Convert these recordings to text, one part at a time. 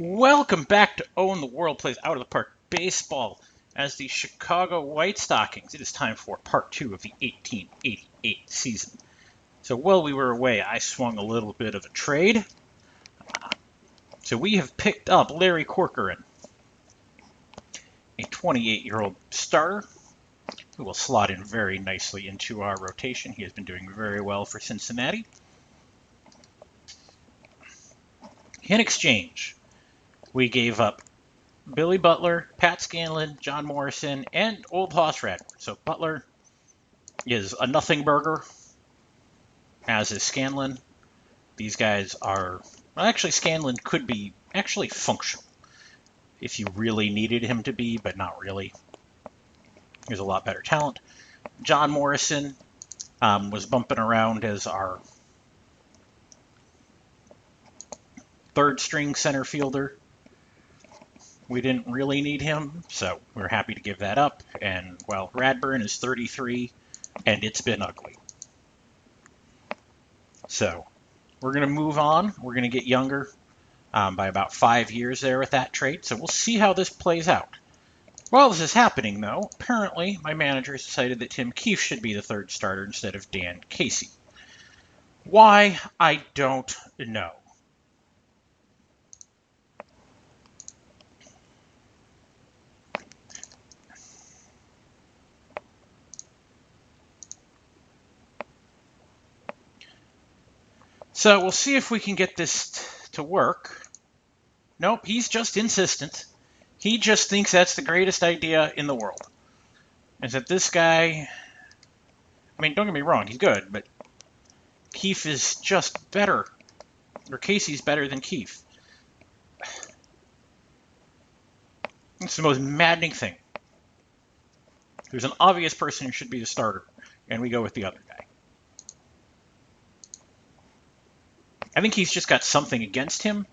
Welcome back to Own the World Plays Out of the Park Baseball as the Chicago White Stockings. It is time for part 2 of the 1888 season. So while we were away, I swung a little bit of a trade. So we have picked up Larry Corcoran, a 28-year-old starter who will slot in very nicely into our rotation. He has been doing very well for Cincinnati. In exchange, we gave up Billy Butler, Pat Scanlon, John Morrison, and Old Hoss Radford. So Butler is a nothing burger, as is Scanlon. These guys are, well, actually Scanlon could be actually functional if you really needed him to be, but not really. He's a lot better talent. John Morrison was bumping around as our third string center fielder. We didn't really need him, so we're happy to give that up. And, well, Radburn is 33, and it's been ugly. So we're going to move on. We're going to get younger by about 5 years there with that trade. So we'll see how this plays out. While this is happening, though, apparently my manager has decided that Tim Keefe should be the third starter instead of Dan Casey. Why? I don't know. So we'll see if we can get this to work. Nope, he's just insistent. He just thinks that's the greatest idea in the world. Is that this guy, I mean, don't get me wrong, he's good, but Keefe is just better. Or Casey's better than Keefe. It's the most maddening thing. There's an obvious person who should be the starter, and we go with the other guy. I think he's just got something against him.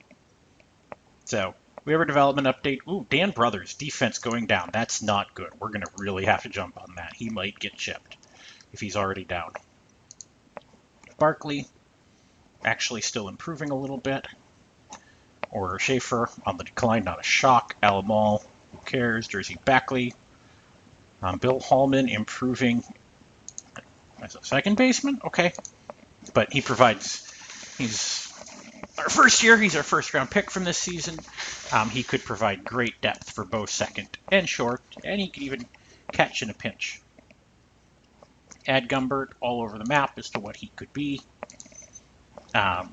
So, we have a development update. Ooh, Dan Brothers, defense going down. That's not good. We're going to really have to jump on that. He might get chipped if he's already down. Barkley, actually still improving a little bit. Or Schaefer on the decline, not a shock. Alamal, who cares? Jersey Backley. Bill Hallman improving as a second baseman. Okay. But he provides, he's our first year, he's our first round pick from this season. He could provide great depth for both second and short, and he could even catch in a pinch. Add Gumbert all over the map as to what he could be. So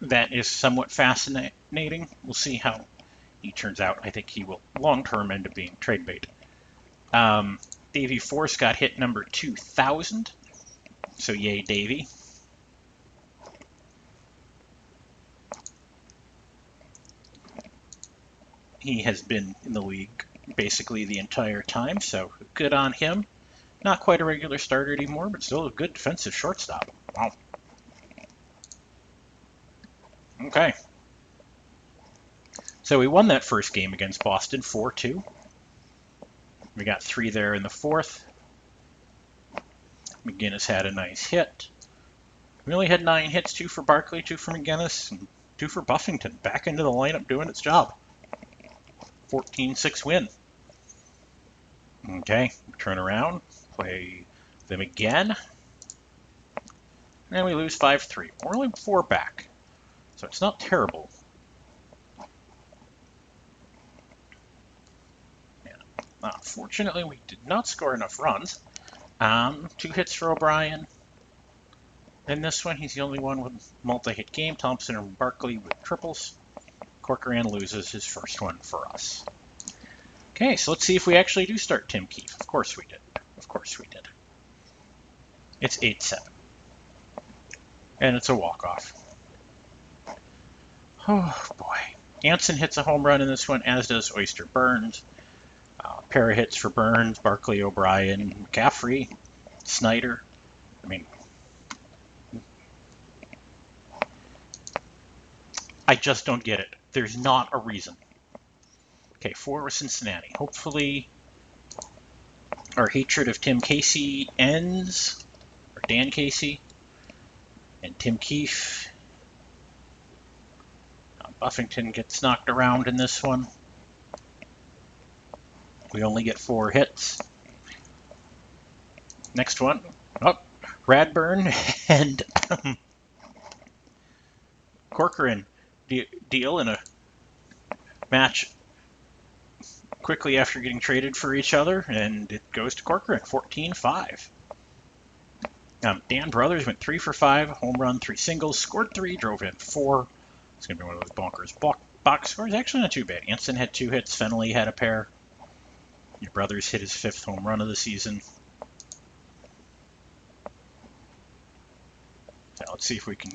that is somewhat fascinating. We'll see how he turns out. I think he will long-term end up being trade bait. Davey Force got hit number 2,000. So yay, Davey. He has been in the league basically the entire time, so good on him. Not quite a regular starter anymore, but still a good defensive shortstop. Wow. Okay. So we won that first game against Boston 4-2. We got 3 there in the fourth. McGinnis had a nice hit. We only had 9 hits, 2 for Barkley, 2 for McGinnis, and 2 for Buffington. Back into the lineup doing its job. 14-6 win. Okay, turn around, play them again. And we lose 5-3. We're only 4 back, so it's not terrible. Fortunately, we did not score enough runs. 2 hits for O'Brien. In this one, he's the only one with multi-hit game. Thompson and Barkley with triples. Corcoran loses his first one for us. Okay, so let's see if we actually do start Tim Keefe. Of course we did. Of course we did. It's 8-7. And it's a walk-off. Oh, boy. Anson hits a home run in this one, as does Oyster Burns. Pair of hits for Burns, Barkley, O'Brien, McCaffrey, Snyder. I mean, I just don't get it. There's not a reason. Okay, 4 with Cincinnati. Hopefully our hatred of Tim Casey ends, or Dan Casey, and Tim Keefe Buffington gets knocked around in this one. We only get 4 hits. Next one. Oh, Radburn and Corcoran deal in a match quickly after getting traded for each other, and it goes to Corcoran, 14-5. Dan Brothers went 3 for 5, home run, 3 singles, scored 3, drove in 4. It's going to be one of those bonkers box scores. Actually not too bad. Anson had 2 hits, Fennelly had a pair. Your Brothers hit his 5th home run of the season. So let's see if we can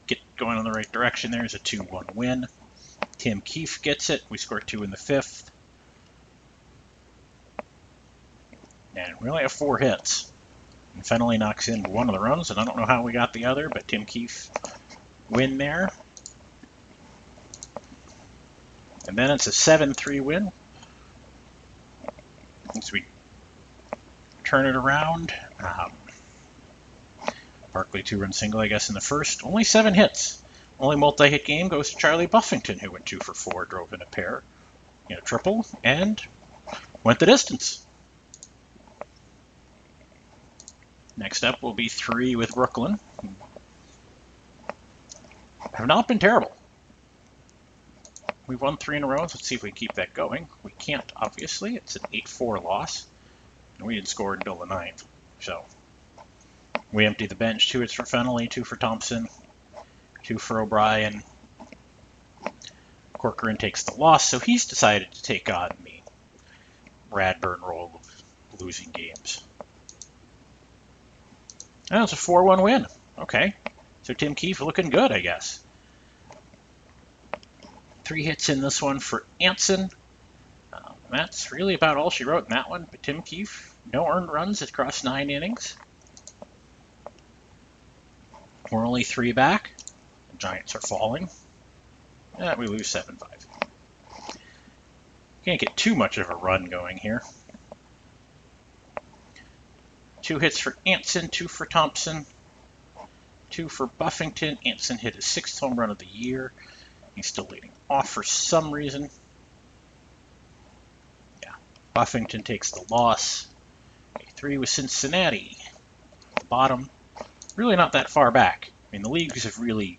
get going in the right direction. There's a 2-1 win. Tim Keefe gets it. We scored 2 in the 5th. And we only have 4 hits. And Fennelly knocks in 1 of the runs, and I don't know how we got the other, but Tim Keefe win there. And then it's a 7-3 win. Once we turn it around, Barkley 2-run single, I guess, in the first. Only 7 hits. Only multi-hit game goes to Charlie Buffington, who went 2 for 4, drove in a pair, triple, and went the distance. Next up will be 3 with Brooklyn. Have not been terrible. We've won 3 in a row. Let's see if we keep that going. We can't, obviously. It's an 8-4 loss. And we didn't score until the 9th. So we empty the bench. 2 hits for Fennelly, 2 for Thompson, 2 for O'Brien. Corcoran takes the loss, so he's decided to take on the Radburn role of losing games. Oh, it's a 4-1 win. Okay. So Tim Keefe looking good, I guess. 3 hits in this one for Anson. That's really about all she wrote in that one. But Tim Keefe, no earned runs across 9 innings. We're only 3 back. The Giants are falling. We lose 7-5. Can't get too much of a run going here. 2 hits for Anson, 2 for Thompson, 2 for Buffington. Anson hit his 6th home run of the year. He's still leading off for some reason. Yeah, Buffington takes the loss. Okay, 3 with Cincinnati. At the bottom. Really not that far back. I mean, the leagues have really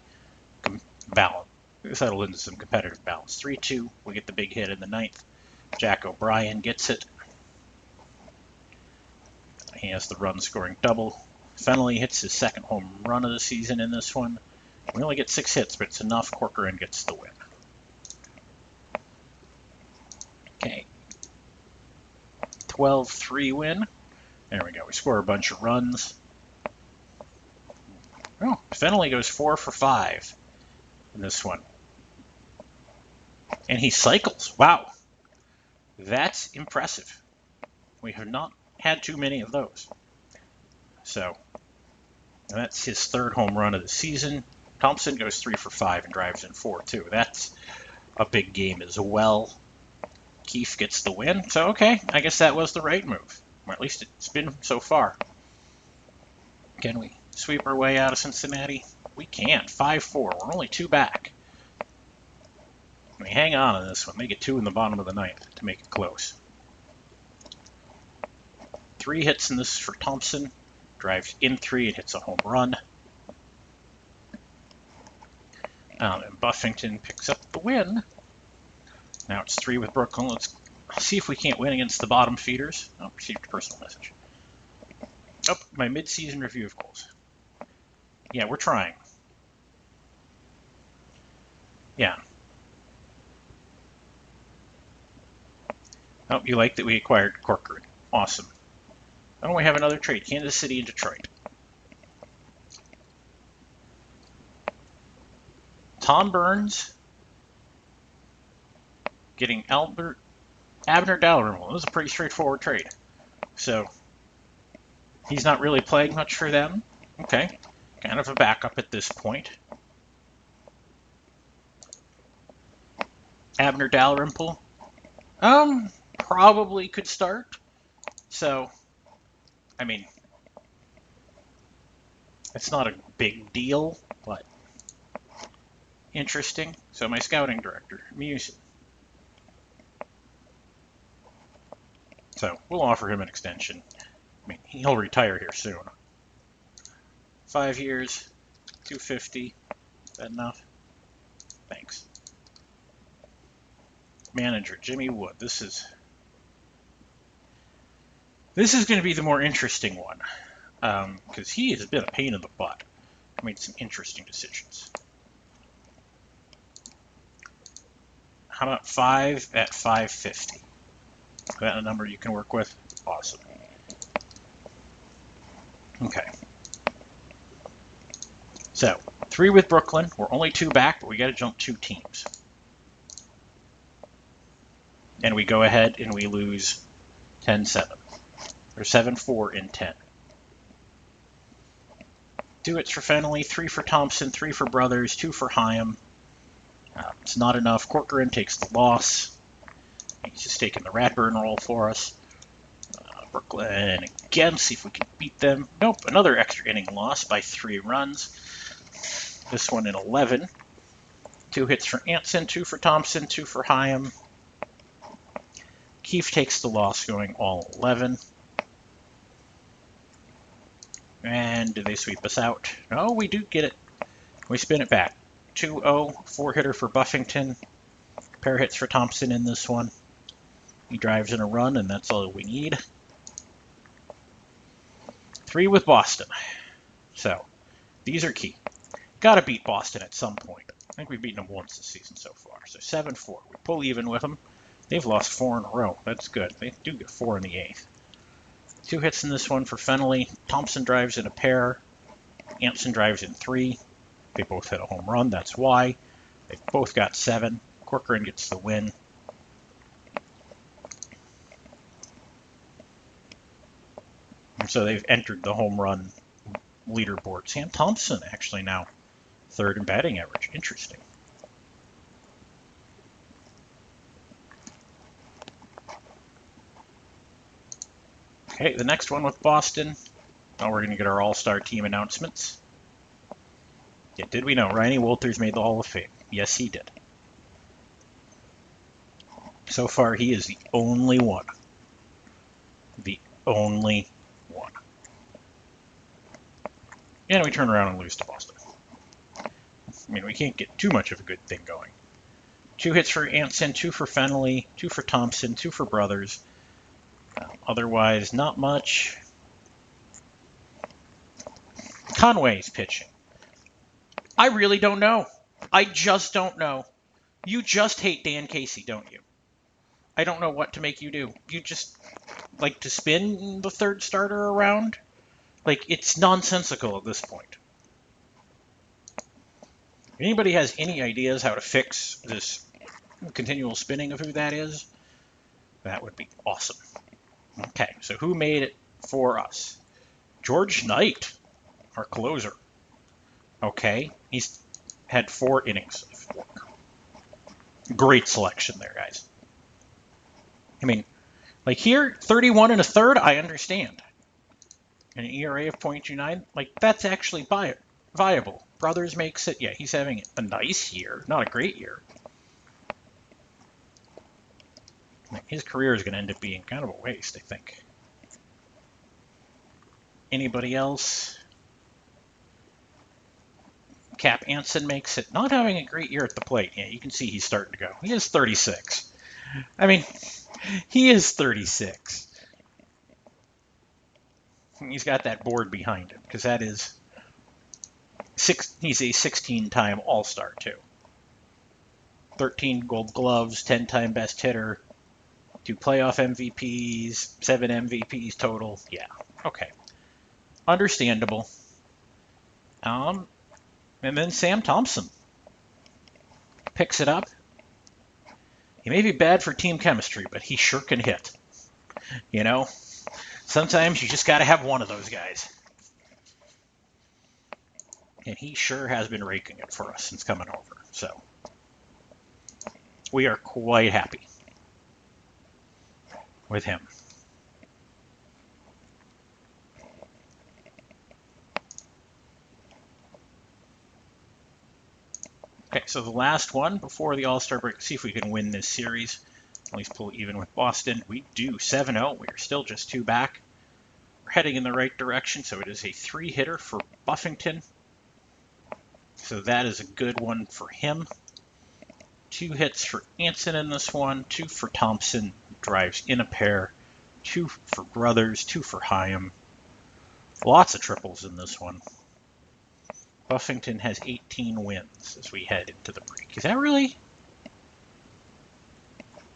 settled into some competitive balance. 3-2. We get the big hit in the 9th. Jack O'Brien gets it. He has the run-scoring double. Fennelly hits his 2nd home run of the season in this one. We only get 6 hits, but it's enough. Corcoran gets the win. Okay. 12-3 win. There we go. We score a bunch of runs. Oh, Fennelly goes 4 for 5 in this one. And he cycles. Wow. That's impressive. We have not had too many of those. So, that's his 3rd home run of the season. Thompson goes 3 for 5 and drives in 4, too. That's a big game as well. Keefe gets the win. So, okay, I guess that was the right move. Or at least it's been so far. Can we sweep our way out of Cincinnati? We can't. 5-4. We're only 2 back. We hang on this one. They get 2 in the bottom of the 9th to make it close. 3 hits in this for Thompson. Drives in 3 and hits a home run. And Buffington picks up the win. Now it's 3 with Brooklyn. Let's see if we can't win against the bottom feeders. Oh, received a personal message. Oh, my mid-season review of goals. Yeah, we're trying. Yeah. Oh, you like that we acquired Corcoran. Awesome. Oh, we have another trade. Kansas City and Detroit. Tom Burns getting Abner Dalrymple. It was a pretty straightforward trade. So, he's not really playing much for them. Okay. Kind of a backup at this point. Abner Dalrymple. Probably could start. So, I mean, it's not a big deal, but Interesting. So my scouting director, Muse. So we'll offer him an extension. I mean, he'll retire here soon. 5 years, 250. Is that enough? Thanks. Manager, Jimmy Wood. This is going to be the more interesting one, because he has been a pain in the butt. Made some interesting decisions. How about 5 at 550? Is that a number you can work with? Awesome. Okay. So, 3 with Brooklyn. We're only 2 back, but we got to jump 2 teams. And we go ahead and we lose 10-7. Or 7-4 in 10. 2 hits for Fennelly, 3 for Thompson, 3 for Brothers, 2 for Hyam. It's not enough. Corcoran takes the loss. He's just taking the Radburn roll for us. Brooklyn again, see if we can beat them. Nope, another extra inning loss by 3 runs. This one in 11. 2 hits for Anson, 2 for Thompson, 2 for Hyam. Keefe takes the loss, going all 11. And do they sweep us out? No, we do get it. We spin it back. 2-0, 4-hitter for Buffington. Pair hits for Thompson in this one. He drives in a run, and that's all we need. 3 with Boston. So, these are key. Got to beat Boston at some point. I think we've beaten them once this season so far. So 7-4. We pull even with them. They've lost 4 in a row. That's good. They do get 4 in the 8th. 2 hits in this one for Fennelly. Thompson drives in a pair. Anson drives in 3. They both hit a home run. That's why. They've both got 7. Corcoran gets the win. And so they've entered the home run leaderboard. Sam Thompson actually now 3rd in batting average. Interesting. Okay, the next one with Boston. Now we're going to get our all-star team announcements. Yeah, did we know Ronnie Wolters made the Hall of Fame? Yes, he did. So far, he is the only one. The only one. And we turn around and lose to Boston. I mean, we can't get too much of a good thing going. 2 hits for Anson, 2 for Fennelly, 2 for Thompson, 2 for Brothers. Otherwise, not much. Conway's pitching. I really don't know. I just don't know. You just hate Dan Casey, don't you? I don't know what to make you do. You just like to spin the 3rd starter around? Like, it's nonsensical at this point. If anybody has any ideas how to fix this continual spinning of who that is, that would be awesome. Okay, so who made it for us? George Knight, our closer. Okay, he's had 4 innings of work. Great selection there, guys. I mean, like here, 31 and a third, I understand. An ERA of 0.29, like that's actually viable. Brothers makes it, yeah, he's having a nice year, not a great year. His career is going to end up being kind of a waste, I think. Anybody else? Cap Anson makes it. Not having a great year at the plate. Yeah, you can see he's starting to go. He is 36. I mean, he is 36. He's got that board behind him, because that is... he's a 16-time All-Star, too. 13 Gold Gloves, 10-time best hitter, 2 playoff MVPs, 7 MVPs total. Yeah, okay. Understandable. And then Sam Thompson picks it up. He may be bad for team chemistry, but he sure can hit. You know, sometimes you just got to have one of those guys. And he sure has been raking it for us since coming over. So we are quite happy with him. Okay, so the last one before the All-Star break. See if we can win this series. At least pull even with Boston. We do 7-0. We are still just 2 back. We're heading in the right direction, so it is a 3-hitter for Buffington. So that is a good one for him. 2 hits for Anson in this one. 2 for Thompson. Drives in a pair. 2 for Brothers. 2 for Hyam. Lots of triples in this one. Buffington has 18 wins as we head into the break. Is that really?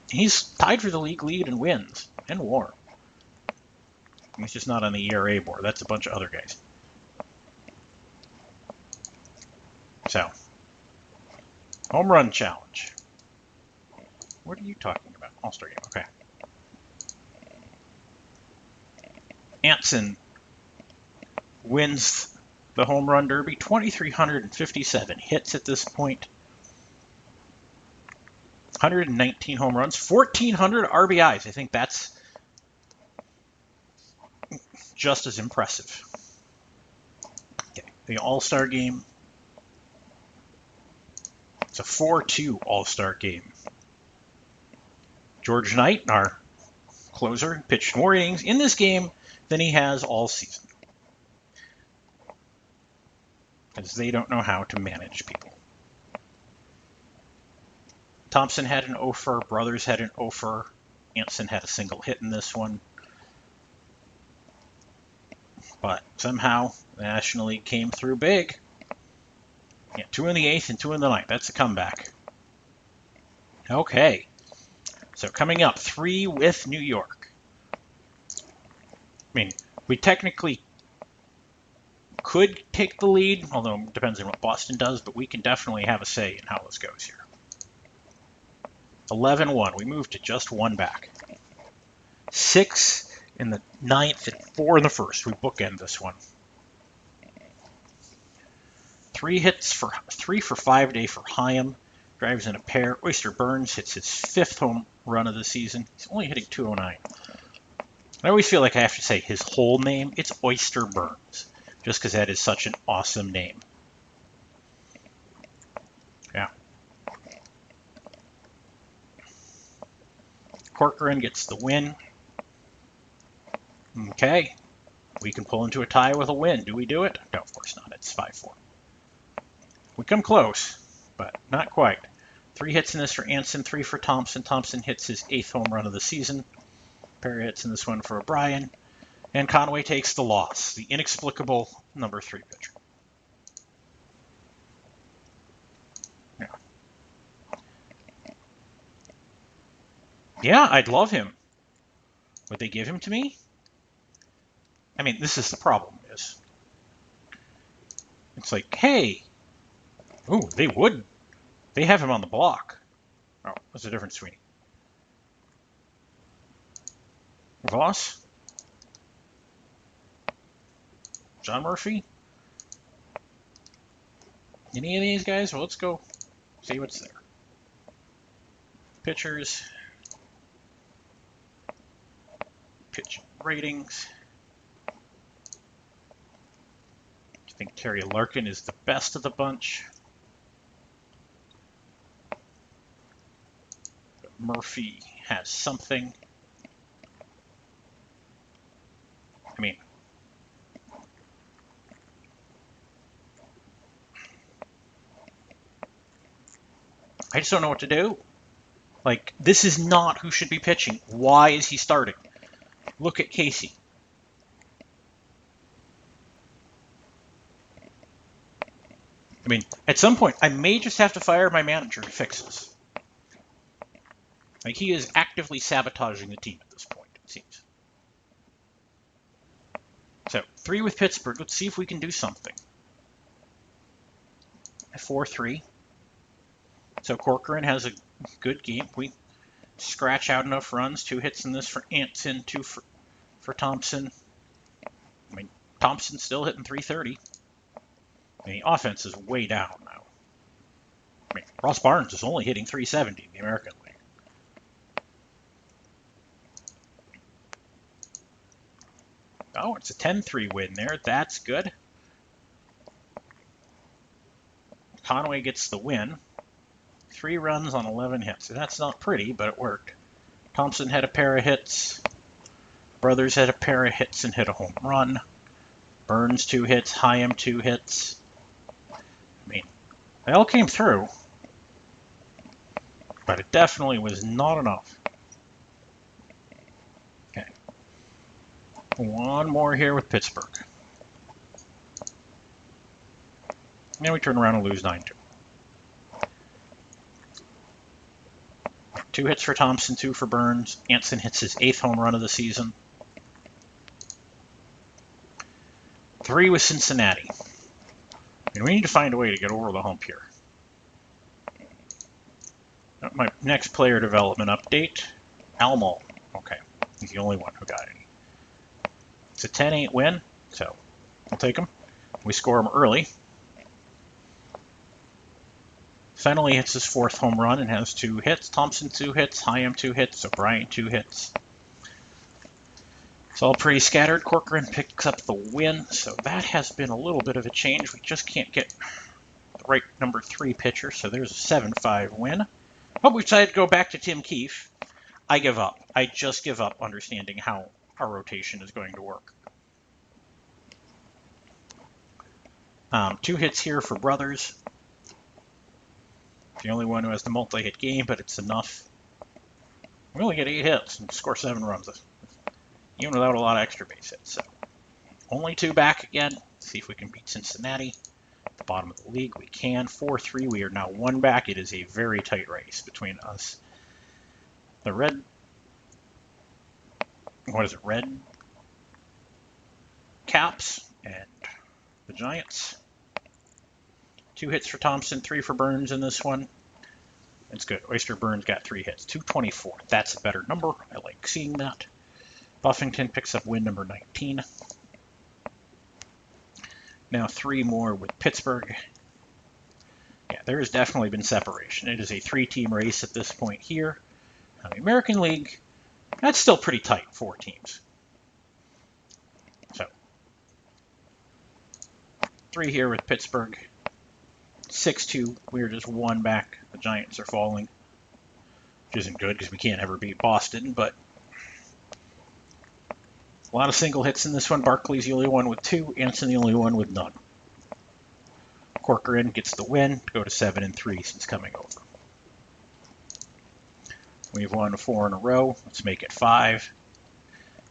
He's tied for the league lead in wins and WAR. He's just not on the ERA board. That's a bunch of other guys. So, home run challenge. What are you talking about? All-Star game. Okay. Anson wins the home run derby. 2,357 hits at this point. 119 home runs. 1,400 RBIs. I think that's just as impressive. Okay. The All-Star game. It's a 4-2 All-Star game. George Knight, our closer, pitched more innings in this game than he has all season. Because they don't know how to manage people. Thompson had an offer, Brothers had an offer, Anson had a single hit in this one. But somehow the National League came through big. Yeah, 2 in the 8th and 2 in the 9th. That's a comeback. Okay. So coming up, 3 with New York. I mean, we technically could take the lead, although it depends on what Boston does, but we can definitely have a say in how this goes here. 11-1. We moved to just 1 back. 6 in the 9th and 4 in the 1st. We bookend this one. 3 for 5 day for Hyam. Drives in a pair. Oyster Burns hits his 5th home run of the season. He's only hitting 209. I always feel like I have to say his whole name. It's Oyster Burns, just because that is such an awesome name. Yeah. Corcoran gets the win. Okay. We can pull into a tie with a win. Do we do it? No, of course not. It's 5-4. We come close, but not quite. 3 hits in this for Anson, 3 for Thompson. Thompson hits his 8th home run of the season. Pair hits in this one for O'Brien. And Conway takes the loss. The inexplicable number 3 pitcher. Yeah, I'd love him. Would they give him to me? I mean, this is the problem. Is it's like, hey, ooh, they would. They have him on the block. Oh, what's the difference between Voss? John Murphy? Any of these guys? Well, let's go see what's there. Pitchers. Pitch ratings. I think Terry Larkin is the best of the bunch. But Murphy has something. I mean, I just don't know what to do. Like, this is not who should be pitching. Why is he starting? Look at Casey. I mean, at some point, I may just have to fire my manager to fix this. Like, he is actively sabotaging the team at this point, it seems. So, 3 with Pittsburgh. Let's see if we can do something. 4-3. So, Corcoran has a good game. We scratch out enough runs. 2 hits in this for Anson, 2 for Thompson. I mean, Thompson's still hitting 330. I mean, the offense is way down now. I mean, Ross Barnes is only hitting 370 in the American League. Oh, it's a 10-3 win there. That's good. Conway gets the win. 3 runs on 11 hits. That's not pretty, but it worked. Thompson had a pair of hits. Brothers had a pair of hits and hit a home run. Burns 2 hits. Hyam 2 hits. I mean, they all came through, but it definitely was not enough. Okay. One more here with Pittsburgh. And we turn around and lose 9-2. 2 hits for Thompson, 2 for Burns. Anson hits his 8th home run of the season. 3 with Cincinnati. And we need to find a way to get over the hump here. My next player development update, Almo. Okay, he's the only one who got any. It's a 10-8 win, so we'll take him. We score him early. Fennelly hits his 4th home run and has 2 hits. Thompson 2 hits. Hyam 2 hits. O'Brien 2 hits. It's all pretty scattered. Corcoran picks up the win, so that has been a little bit of a change. We just can't get the right number 3 pitcher, so there's a 7-5 win. But we decided to go back to Tim Keefe. I give up. I just give up understanding how our rotation is going to work. 2 hits here for Brothers. The only one who has the multi-hit game, but it's enough. We only get 8 hits and score 7 runs, even without a lot of extra base hits. So only 2 back again. See if we can beat Cincinnati. At the bottom of the league, we can. 4-3. We are now 1 back. It is a very tight race between us. The Red Caps and the Giants. 2 hits for Thompson, 3 for Burns in this one. It's good. Oyster Burns got 3 hits. 224. That's a better number. I like seeing that. Buffington picks up win number 19. Now 3 more with Pittsburgh. Yeah, there has definitely been separation. It is a 3-team race at this point here. Now, the American League, that's still pretty tight, 4 teams. So 3 here with Pittsburgh. 6-2. We're just 1 back. The Giants are falling, which isn't good because we can't ever beat Boston, but a lot of single hits in this one. Barkley's the only one with 2. Anson the only one with none. Corcoran gets the win to go to 7-3 since coming over. We've won 4 in a row. Let's make it 5.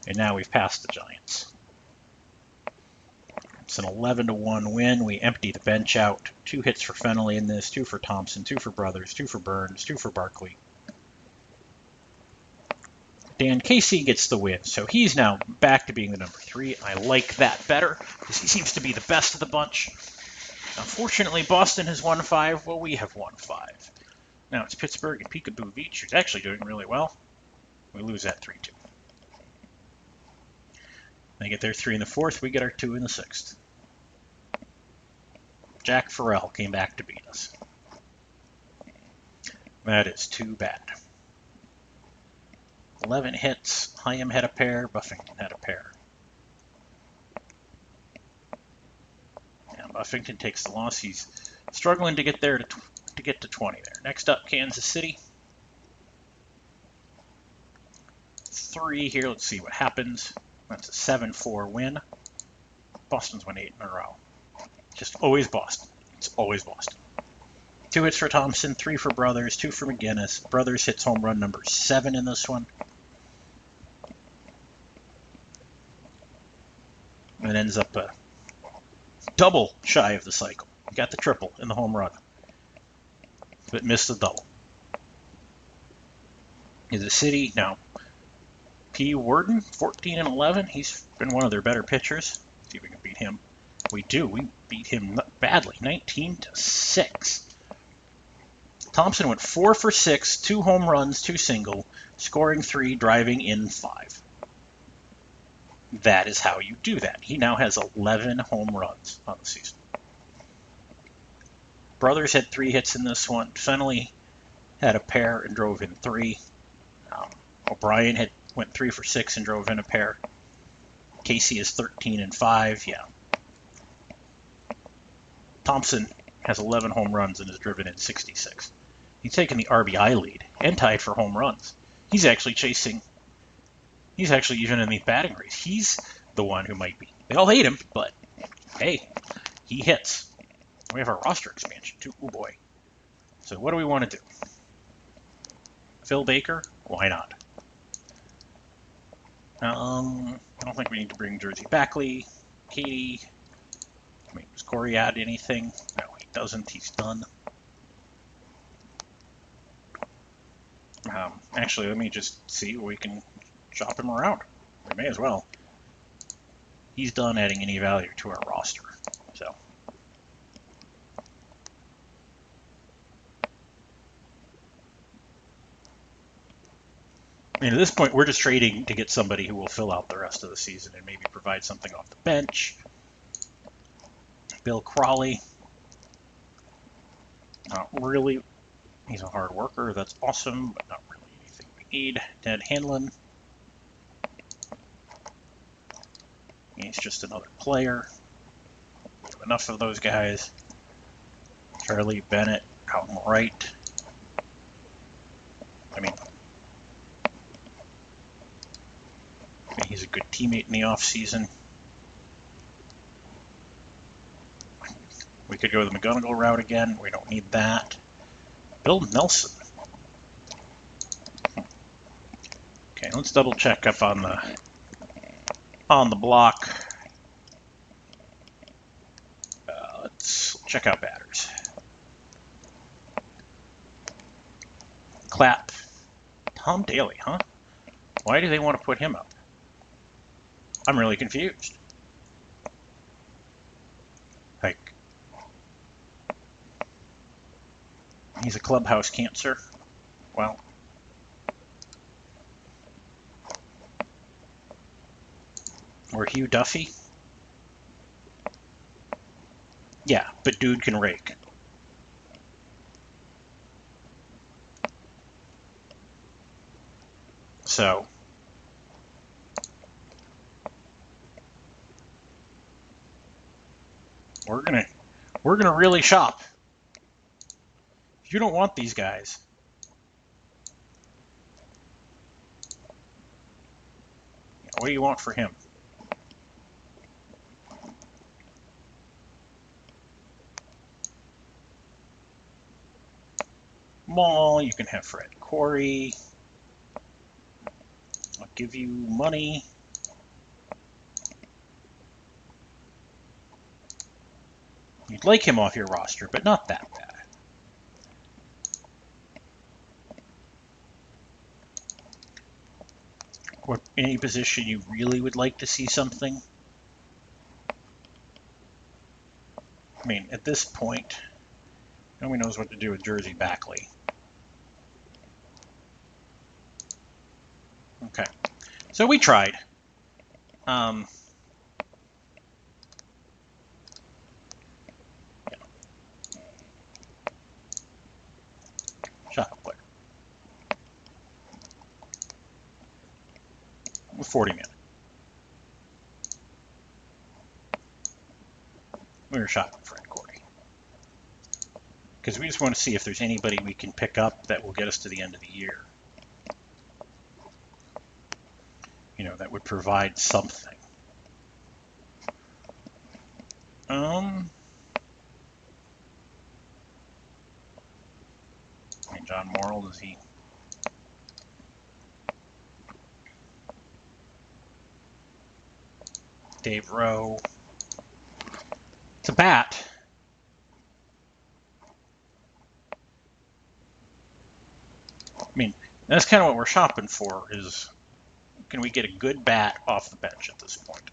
And now we've passed the Giants. It's an 11-1 win. We empty the bench out. 2 hits for Fennelly in this, 2 for Thompson, 2 for Brothers, 2 for Burns, 2 for Barkley. Dan Casey gets the win, so he's now back to being the number 3. I like that better because he seems to be the best of the bunch. Unfortunately, Boston has won 5. Well, we have won 5. Now it's Pittsburgh and Peekaboo Beach, who's actually doing really well. We lose that 3-2. They get their 3 in the 4th. We get our 2 in the 6th. Jack Farrell came back to beat us. That is too bad. 11 hits. Hyam had a pair. Buffington had a pair. Now Buffington takes the loss. He's struggling to get there to get to 20 there. Next up, Kansas City. 3 here. Let's see what happens. That's a 7-4 win. Boston's won 8 in a row. Just always Boston. It's always Boston. 2 hits for Thompson, 3 for Brothers, 2 for McGinnis. Brothers hits home run number 7 in this one. And ends up a double shy of the cycle. Got the triple in the home run, but missed the double. Kansas City now. P. Worden, 14-11. He's been one of their better pitchers. See if we can beat him. We do. We beat him badly, 19-6. Thompson went 4 for 6, 2 home runs, 2 single, scoring 3, driving in 5. That is how you do that. He now has 11 home runs on the season. Brothers had 3 hits in this one. Fennelly had a pair and drove in 3. O'Brien went 3 for 6 and drove in a pair. Casey is 13-5. Yeah. Thompson has 11 home runs and has driven in 66. He's taken the RBI lead and tied for home runs. He's actually even in the batting race. He's the one who might be. They all hate him, but hey, he hits. We have our roster expansion too. Oh boy. So what do we want to do? Phil Baker? Why not? I don't think we need to bring Jersey Backley. Katie. I mean, does Corey add anything? No, he doesn't. He's done. Actually, let me just see if we can shop him around. We may as well. He's done adding any value to our roster. So. I mean, at this point, we're just trading to get somebody who will fill out the rest of the season and maybe provide something off the bench. Bill Crawley. Not really. He's a hard worker. That's awesome, but not really anything we need. Ted Hanlon. He's just another player. Enough of those guys. Charlie Bennett out and right. I mean, he's a good teammate in the offseason. We could go the McGonigal route again. We don't need that. Bill Nelson. Okay, let's double check up on the block. Let's check out batters. Clap. Tom Daly, huh? Why do they want to put him up? I'm really confused. Like, he's a clubhouse cancer. Well, or Hugh Duffy. Yeah, but dude can rake. So we're gonna really shop. If you don't want these guys, what do you want for him? Mall, you can have Fred Corey. I'll give you money. You'd like him off your roster, but not that bad. Or any position you really would like to see something? I mean, at this point, nobody knows what to do with Jersey Backley. Okay, so we tried. Yeah. Shot player. With 40 minutes. We were shopping Fred Corey. Because we just want to see if there's anybody we can pick up that will get us to the end of the year. You know, that would provide something. I mean, John Morrill, does he? Dave Rowe. It's a bat. I mean, that's kind of what we're shopping for, is can we get a good bat off the bench at this point?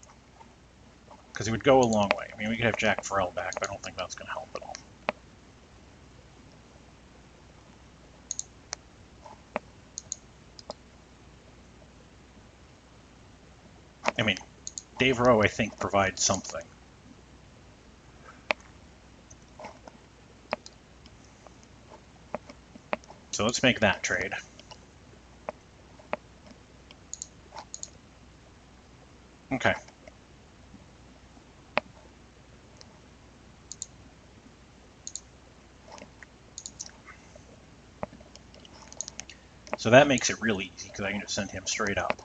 Because he would go a long way. I mean, we could have Jack Farrell back, but I don't think that's going to help at all. I mean, Dave Rowe, I think, provides something. So let's make that trade. Okay. So that makes it real easy because I can just send him straight up.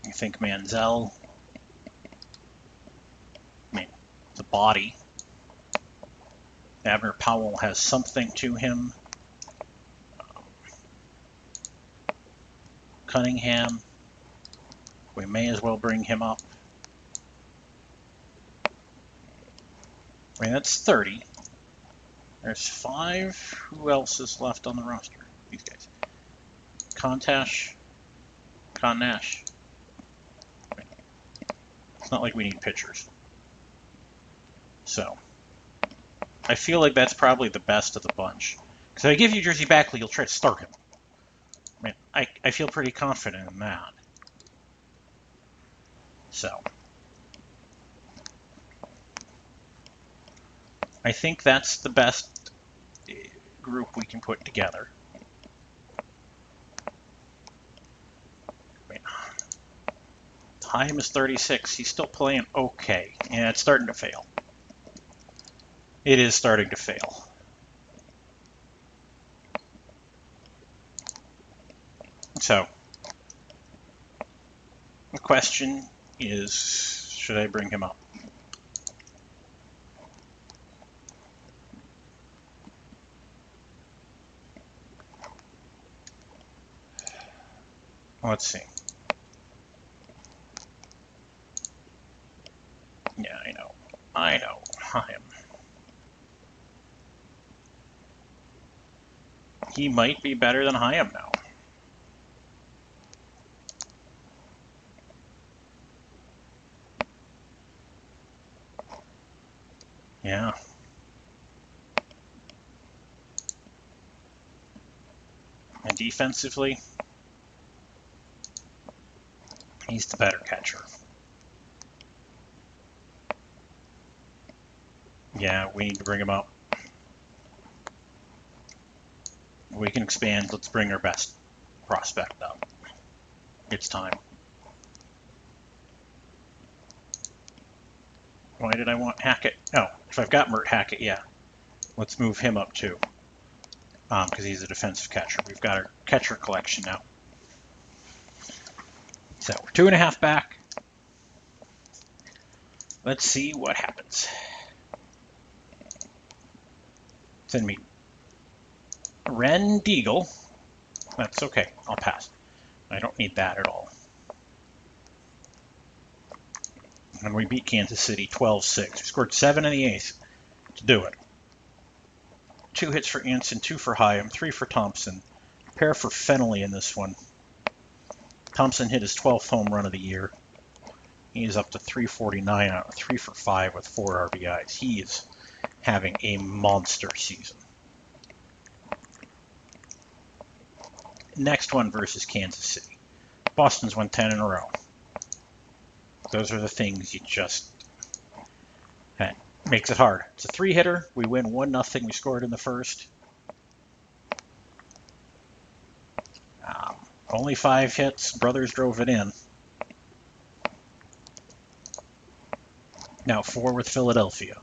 You think Manziel? I mean, the body. Abner Powell has something to him. Cunningham. We may as well bring him up. I mean, that's 30. There's 5. Who else is left on the roster? These guys. Contash. Connash. It's not like we need pitchers. So, I feel like that's probably the best of the bunch. Because if I give you Jersey Backley, you'll try to start him. I mean, I feel pretty confident in that. So, I think that's the best group we can put together. Time is 36. He's still playing okay. Yeah, it's starting to fail. It is starting to fail. So, the question is, should I bring him up? Let's see. Yeah, I know. I am. He might be better than I am now. Yeah. And defensively, he's the better catcher. Yeah, we need to bring him up. We can expand. Let's bring our best prospect up. It's time. Why did I want Hackett? Oh, if I've got Mert Hackett, yeah. Let's move him up too. Because he's a defensive catcher. We've got our catcher collection now. So we're 2.5 back. Let's see what happens. Send me Ren Deagle. That's okay. I'll pass. I don't need that at all. And we beat Kansas City 12-6. We scored 7 in the 8th to do it. 2 hits for Anson, 2 for Hyam, 3 for Thompson, a pair for Fenley in this one. Thompson hit his 12th home run of the year. He's up to 349 out of 3 for 5 with 4 RBIs. He is having a monster season. Next one versus Kansas City. Boston's won 10 in a row. Those are the things you just... That makes it hard. It's a 3-hitter. We win 1-0. We scored in the first. Only 5 hits. Brothers drove it in. Now 4 with Philadelphia.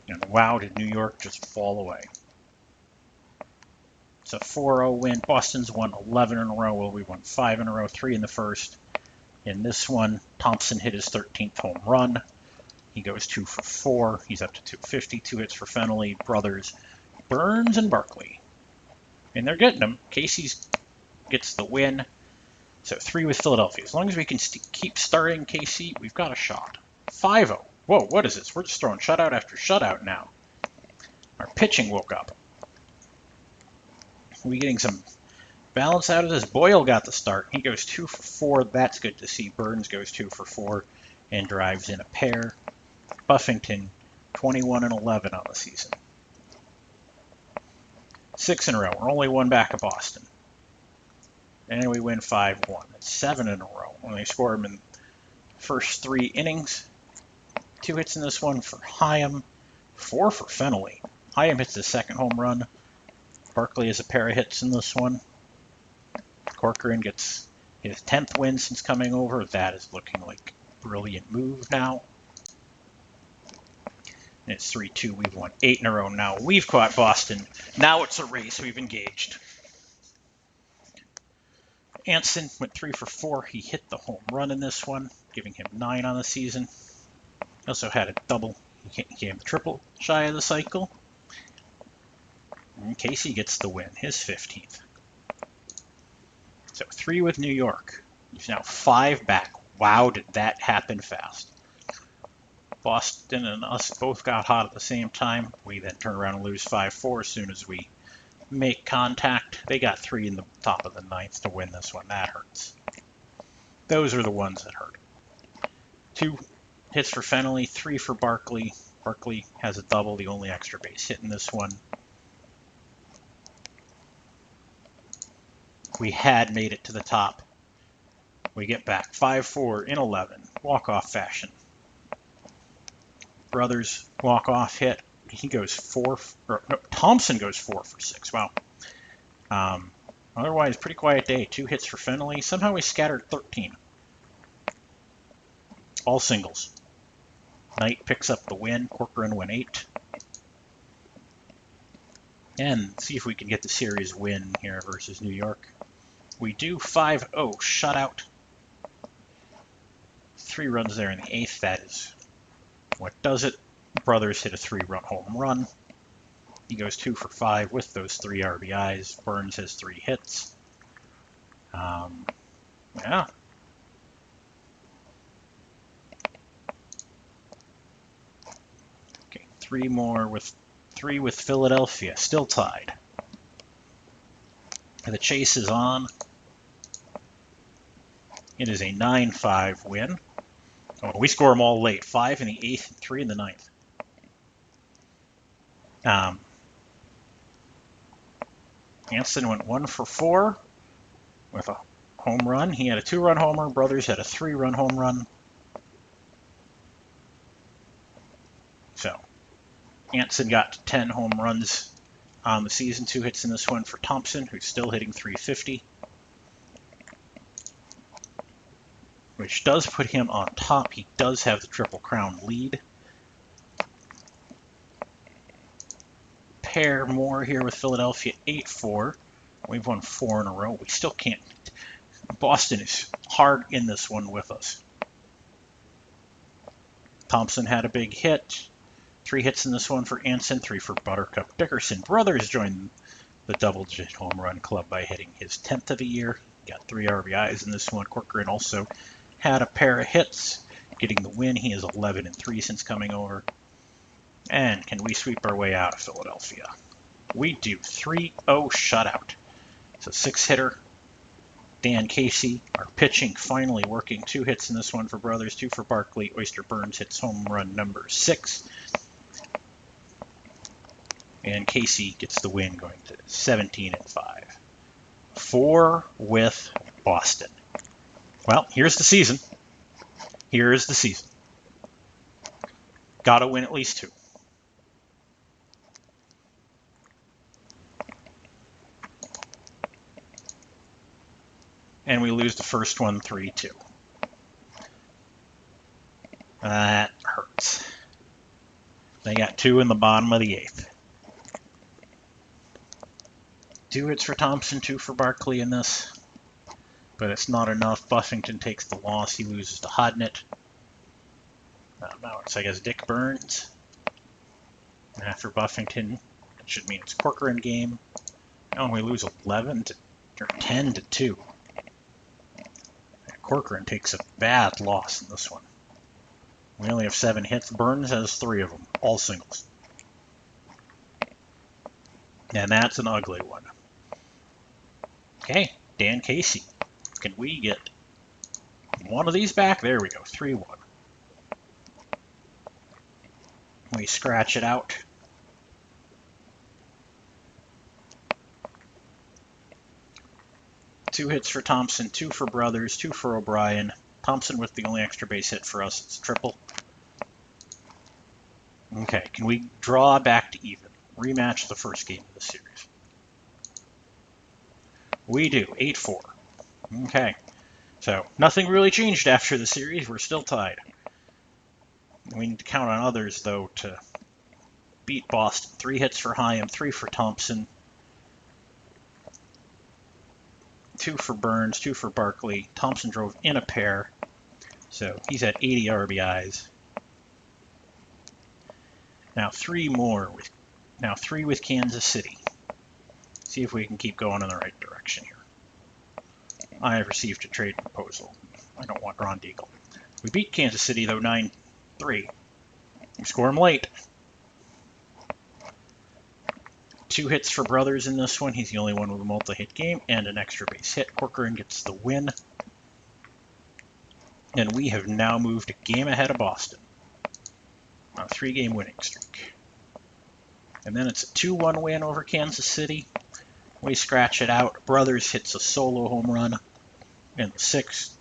And wow, did New York just fall away. It's a 4-0 win. Boston's won 11 in a row. Well, we won 5 in a row, 3 in the first. In this one, Thompson hit his 13th home run. He goes 2 for 4. He's up to 250. 2 hits for Fenley, Brothers, Burns, and Barkley. And they're getting them. Casey's gets the win. So 3 with Philadelphia. As long as we can keep starting Casey, we've got a shot. 5-0. Whoa, what is this? We're just throwing shutout after shutout now. Our pitching woke up. We getting some balance out of this. Boyle got the start. He goes 2 for 4. That's good to see. Burns goes 2 for 4 and drives in a pair. Buffington, 21 and 11 on the season. 6 in a row. We're only 1 back of Boston. And we win 5-1. That's 7 in a row. When they score them in the first 3 innings. 2 hits in this one for Hyam. 4 for Fenley. Hyam hits his 2nd home run. Barkley has a pair of hits in this one. Corcoran gets his 10th win since coming over. That is looking like a brilliant move now. It's 3-2. We've won 8 in a row now. We've caught Boston. Now it's a race. We've engaged. Anson went 3 for 4. He hit the home run in this one, giving him 9 on the season. He also had a double. He came triple shy of the cycle. And Casey gets the win, his 15th. So 3 with New York. He's now 5 back. Wow, did that happen fast. Boston and us both got hot at the same time. We then turn around and lose 5-4 as soon as we make contact. They got 3 in the top of the 9th to win this one. That hurts. Those are the ones that hurt. 2 hits for Fenley, 3 for Barkley. Barkley has a double, the only extra base hit in this one. We had made it to the top. We get back 5-4 in 11, walk-off fashion. Brothers walk-off hit. He goes 4, no, Thompson goes 4 for 6. Wow. Otherwise, pretty quiet day. 2 hits for Fenley. Somehow we scattered 13. All singles. Knight picks up the win. Corcoran went 8. And see if we can get the series win here versus New York. We do 5-0 shutout. 3 runs there in the 8th. That is what does it. Brothers hit a 3-run home run. He goes 2 for 5 with those 3 RBIs. Burns has 3 hits. Yeah. Okay, 3 more with 3 with Philadelphia, still tied. The chase is on. It is a 9-5 win. Oh, we score them all late. 5 in the 8th, 3 in the 9th. Anson went 1 for 4 with a home run. He had a 2-run homer. Brothers had a 3-run home run. So Anson got 10 home runs on the season. 2 hits in this one for Thompson, who's still hitting .350. Which does put him on top. He does have the Triple Crown lead. Pair more here with Philadelphia, 8-4. We've won 4 in a row. We still can't. Boston is hard in this one with us. Thompson had a big hit. 3 hits in this one for Anson, 3 for Buttercup. Dickerson Brothers joined the double-digit home run club by hitting his 10th of the year. Got 3 RBIs in this one. Corcoran also had a pair of hits, getting the win. He is 11-3 since coming over. And can we sweep our way out of Philadelphia? We do. 3-0 shutout. It's a 6-hitter. Dan Casey, our pitching, finally working. 2 hits in this one for Brothers, 2 for Barkley. Oyster Burns hits home run number 6. And Casey gets the win, going to 17-5. 4 with Boston. Well, here's the season. Here is the season. Got to win at least 2. And we lose the first one 3-2. That hurts. They got 2 in the bottom of the 8th. 2 hits for Thompson, 2 for Barkley in this. But it's not enough. Buffington takes the loss. He loses to Hodnett. Now it's, I guess, Dick Burns. And after Buffington, it should mean it's Corcoran game. Oh, we lose 10-2. Corcoran takes a bad loss in this one. We only have 7 hits. Burns has 3 of them, all singles. And that's an ugly one. Okay, Dan Casey. Can we get one of these back? There we go, 3-1. We scratch it out. Two hits for Thompson, 2 for Brothers, 2 for O'Brien. Thompson with the only extra base hit for us. It's triple. Okay, can we draw back to even? Rematch the first game of the series. We do, 8-4. Okay, so nothing really changed after the series. We're still tied. We need to count on others, though, to beat Boston. 3 hits for Hyam, 3 for Thompson, 2 for Burns, 2 for Barkley. Thompson drove in a pair, so he's at 80 RBIs. Now 3 with Kansas City. See if we can keep going in the right direction here. I have received a trade proposal. I don't want Ron Deagle. We beat Kansas City, though, 9-3. We score him late. 2 hits for Brothers in this one. He's the only one with a multi-hit game and an extra base hit. Corcoran gets the win. And we have now moved a game ahead of Boston on a 3-game winning streak. And then it's a 2-1 win over Kansas City. We scratch it out. Brothers hits a solo home run in the 6th.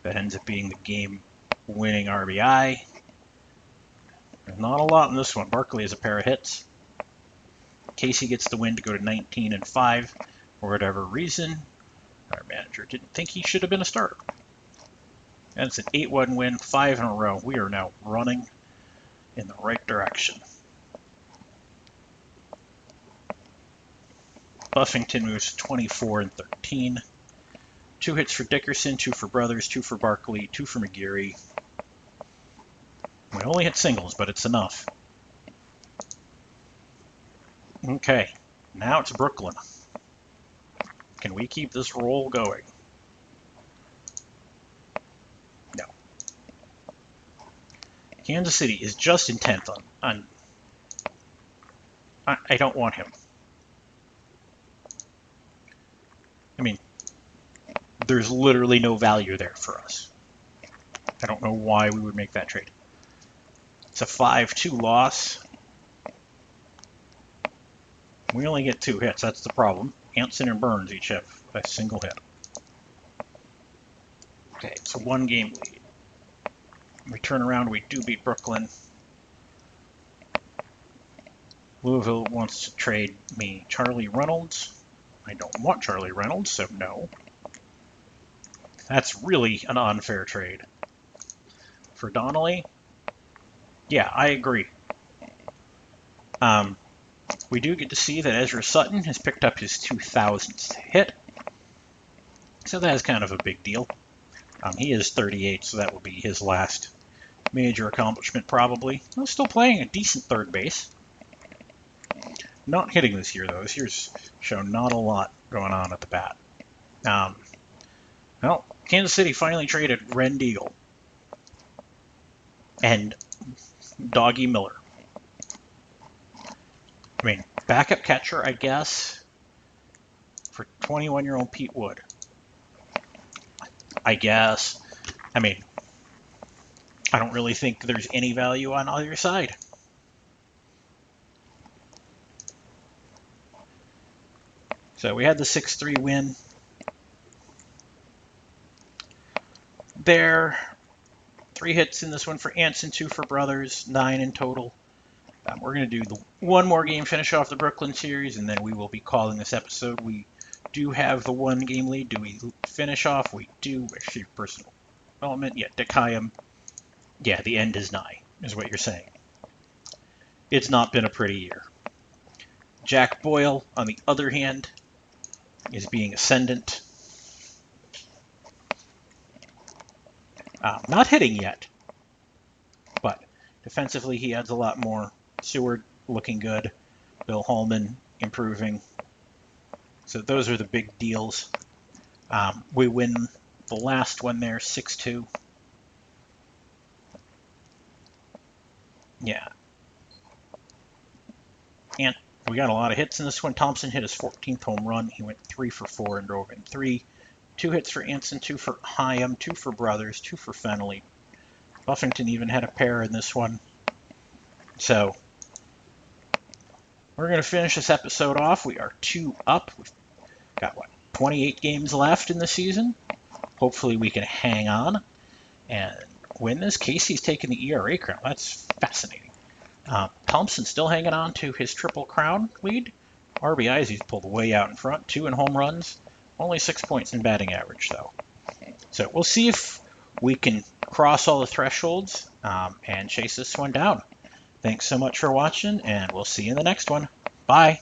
That ends up being the game-winning RBI. There's not a lot in this one. Barkley has a pair of hits. Casey gets the win to go to 19-5. For whatever reason, our manager didn't think he should have been a starter. And it's an 8-1 win, 5 in a row. We are now running in the right direction. Buffington moves 24-13. 2 hits for Dickerson, 2 for Brothers, 2 for Barkley, 2 for McGeary. We only hit singles, but it's enough. Okay, now it's Brooklyn. Can we keep this roll going? No. Kansas City is just in 10th on I don't want him. I mean, there's literally no value there for us. I don't know why we would make that trade. It's a 5-2 loss. We only get 2 hits. That's the problem. Anson and Burns each have a single hit. Okay, it's a 1-game lead. We turn around, we do beat Brooklyn. Louisville wants to trade me Charlie Reynolds. I don't want Charlie Reynolds, so no. That's really an unfair trade. For Donnelly, yeah, I agree. We do get to see that Ezra Sutton has picked up his 2,000th hit. So that is kind of a big deal. He is 38, so that will be his last major accomplishment probably. He's still playing a decent third base. Not hitting this year, though. This year's shown not a lot going on at the bat. Well, Kansas City finally traded Ren Deagle and Doggy Miller. I mean, backup catcher, I guess, for 21-year-old Pete Wood. I guess. I mean, I don't really think there's any value on either side. So we had the 6-3 win. There, 3 hits in this one for Anson, 2 for Brothers, 9 in total. We're going to do the one more game, finish off the Brooklyn series, and then we will be calling this episode. We do have the 1-game lead. Do we finish off? We do. Actually, personal development. Yeah, Dekayam. Yeah, the end is nigh, is what you're saying. It's not been a pretty year. Jack Boyle, on the other hand, is being ascendant. Not hitting yet, but defensively he adds a lot more. Seward looking good. Bill Hallman improving. So those are the big deals. We win the last one there, 6-2. Yeah. And we got a lot of hits in this one. Thompson hit his 14th home run. He went 3 for 4 and drove in 3. 2 hits for Anson, 2 for Hyam, 2 for Brothers, 2 for Fennelly. Buffington even had a pair in this one. So we're going to finish this episode off. We are 2 up. We've got, 28 games left in the season. Hopefully we can hang on and win this. Casey's taking the ERA crown. That's fascinating. Thompson's still hanging on to his Triple Crown lead. RBIs he's pulled way out in front. 2 in home runs. Only 6 points in batting average, though. So we'll see if we can cross all the thresholds and chase this one down. Thanks so much for watching, and we'll see you in the next one. Bye.